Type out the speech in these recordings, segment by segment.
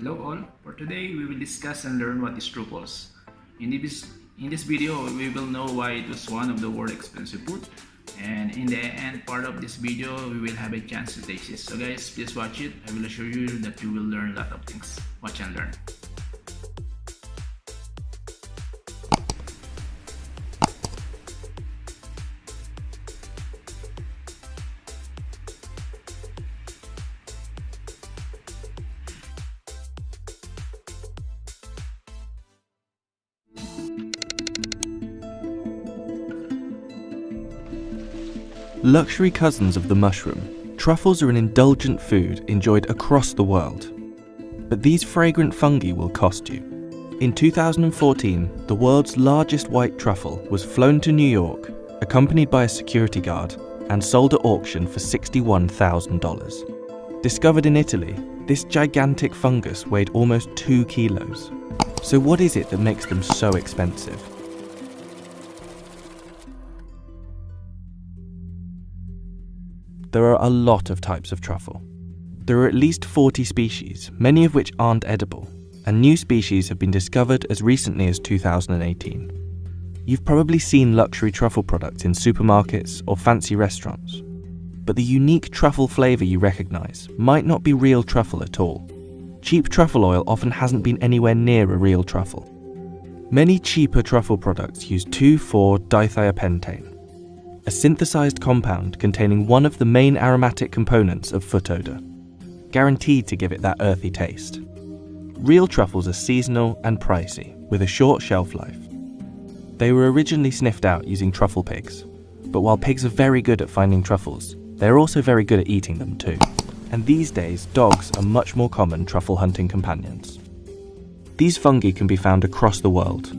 Hello all, for today we will discuss and learn what is truffles. In this video we will know why it was one of the world's expensive food, and in the end part of this video we will have a chance to taste it. So guys, please watch it. I will assure you that you will learn a lot of things. Watch and learn. Luxury cousins of the mushroom, truffles are an indulgent food enjoyed across the world. But these fragrant fungi will cost you. In 2014, the world's largest white truffle was flown to New York, accompanied by a security guard, and sold at auction for $61,000. Discovered in Italy, this gigantic fungus weighed almost 2 kilos. So what is it that makes them so expensive? There are a lot of types of truffle. There are at least 40 species, many of which aren't edible, and new species have been discovered as recently as 2018. You've probably seen luxury truffle products in supermarkets or fancy restaurants, but the unique truffle flavour you recognise might not be real truffle at all. Cheap truffle oil often hasn't been anywhere near a real truffle. Many cheaper truffle products use 2,4-dithiapentane, a synthesized compound containing one of the main aromatic components of foot odor, guaranteed to give it that earthy taste. Real truffles are seasonal and pricey, with a short shelf life. They were originally sniffed out using truffle pigs, but while pigs are very good at finding truffles, they're also very good at eating them too. And these days, dogs are much more common truffle hunting companions. These fungi can be found across the world,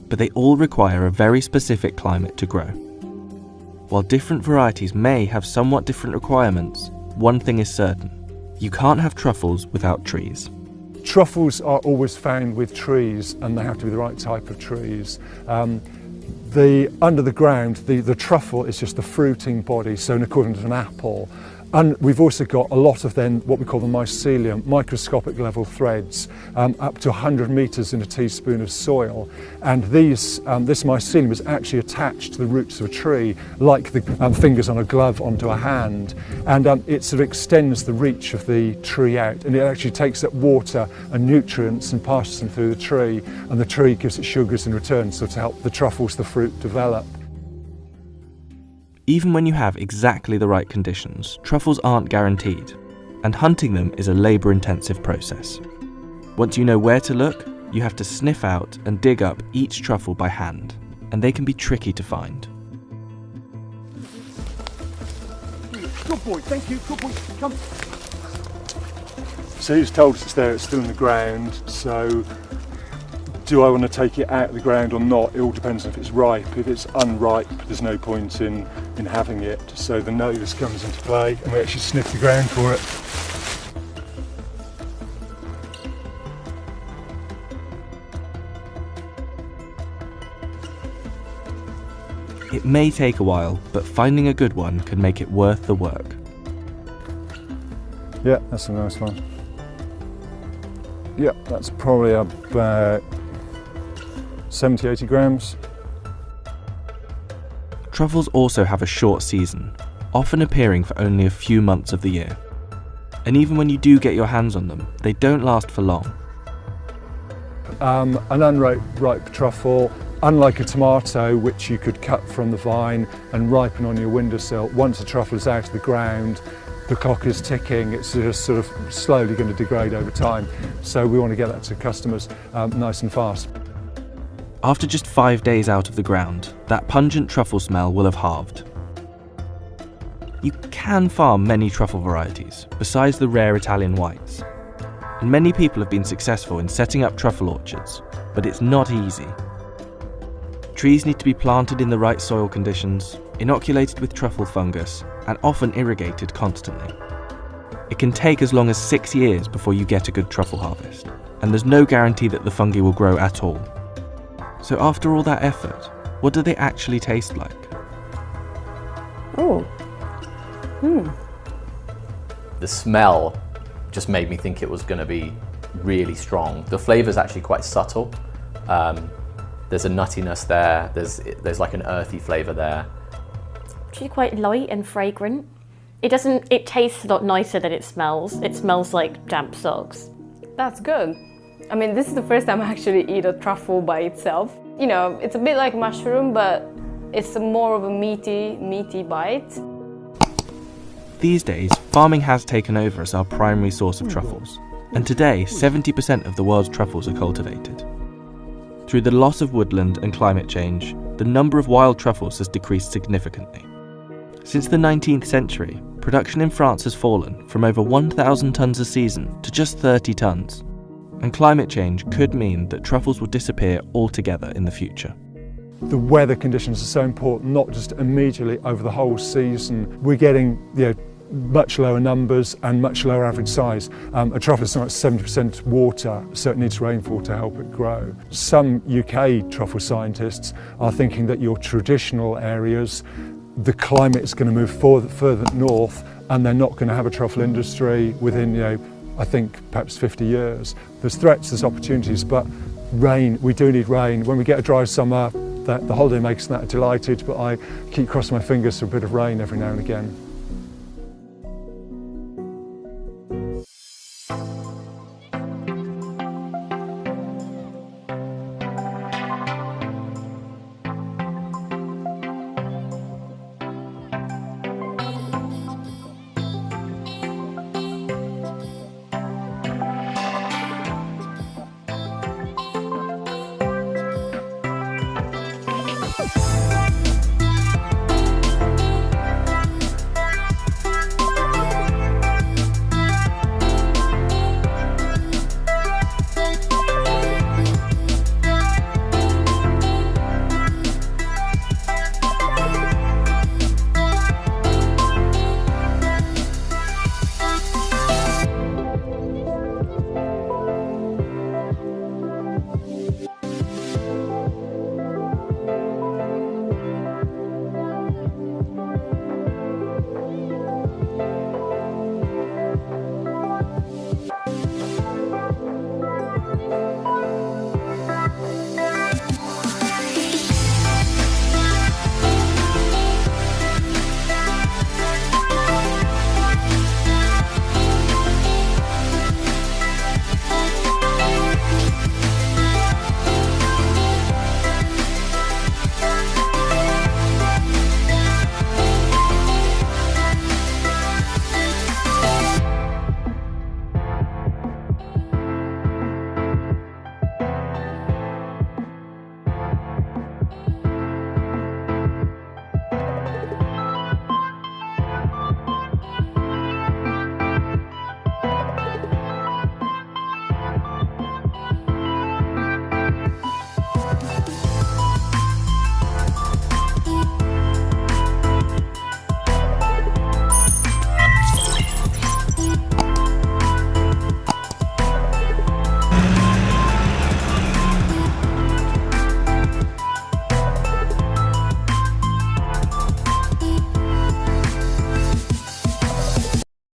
but they all require a very specific climate to grow. While different varieties may have somewhat different requirements, one thing is certain: you can't have truffles without trees. Truffles are always found with trees, and they have to be the right type of trees. Under the ground, the truffle is just the fruiting body, so in accordance to an apple. And we've also got a lot of then what we call the mycelium, microscopic level threads, up to 100 metres in a teaspoon of soil. And this mycelium is actually attached to the roots of a tree, like the fingers on a glove onto a hand. And it sort of extends the reach of the tree out, and it actually takes up water and nutrients and passes them through the tree, and the tree gives it sugars in return, so to help the truffles, the fruit, develop. Even when you have exactly the right conditions, truffles aren't guaranteed, and hunting them is a labour-intensive process. Once you know where to look, you have to sniff out and dig up each truffle by hand, and they can be tricky to find. Good boy, thank you, good boy, come. So he's told us it's there, it's still in the ground, so do I want to take it out of the ground or not? It all depends on if it's ripe. If it's unripe, there's no point in having it. So the nose comes into play, and we actually sniff the ground for it. It may take a while, but finding a good one can make it worth the work. Yeah, that's a nice one. Yeah, that's probably about 70-80 grams. Truffles also have a short season, often appearing for only a few months of the year. And even when you do get your hands on them, they don't last for long. An unripe truffle, unlike a tomato, which you could cut from the vine and ripen on your windowsill, once a truffle is out of the ground, the clock is ticking, it's just sort of slowly going to degrade over time. So we want to get that to customers nice and fast. After just 5 days out of the ground, that pungent truffle smell will have halved. You can farm many truffle varieties, besides the rare Italian whites. And many people have been successful in setting up truffle orchards, but it's not easy. Trees need to be planted in the right soil conditions, inoculated with truffle fungus, and often irrigated constantly. It can take as long as 6 years before you get a good truffle harvest, and there's no guarantee that the fungi will grow at all. So after all that effort, what do they actually taste like? Oh. The smell just made me think it was going to be really strong. The flavour's actually quite subtle. There's a nuttiness there, there's like an earthy flavour there. Actually quite light and fragrant. It tastes a lot nicer than it smells. It smells like damp socks. That's good. I mean, this is the first time I actually eat a truffle by itself. You know, it's a bit like mushroom, but it's more of a meaty bite. These days, farming has taken over as our primary source of truffles, and today 70% of the world's truffles are cultivated. Through the loss of woodland and climate change, the number of wild truffles has decreased significantly. Since the 19th century, production in France has fallen from over 1,000 tonnes a season to just 30 tonnes, and climate change could mean that truffles will disappear altogether in the future. The weather conditions are so important, not just immediately over the whole season. We're getting much lower numbers and much lower average size. A truffle is something like 70% water, so it needs rainfall to help it grow. Some UK truffle scientists are thinking that your traditional areas, the climate is going to move further north, and they're not going to have a truffle industry within, I think perhaps 50 years. There's threats, there's opportunities, but rain, we do need rain. When we get a dry summer, the holiday makers are delighted, but I keep crossing my fingers for a bit of rain every now and again.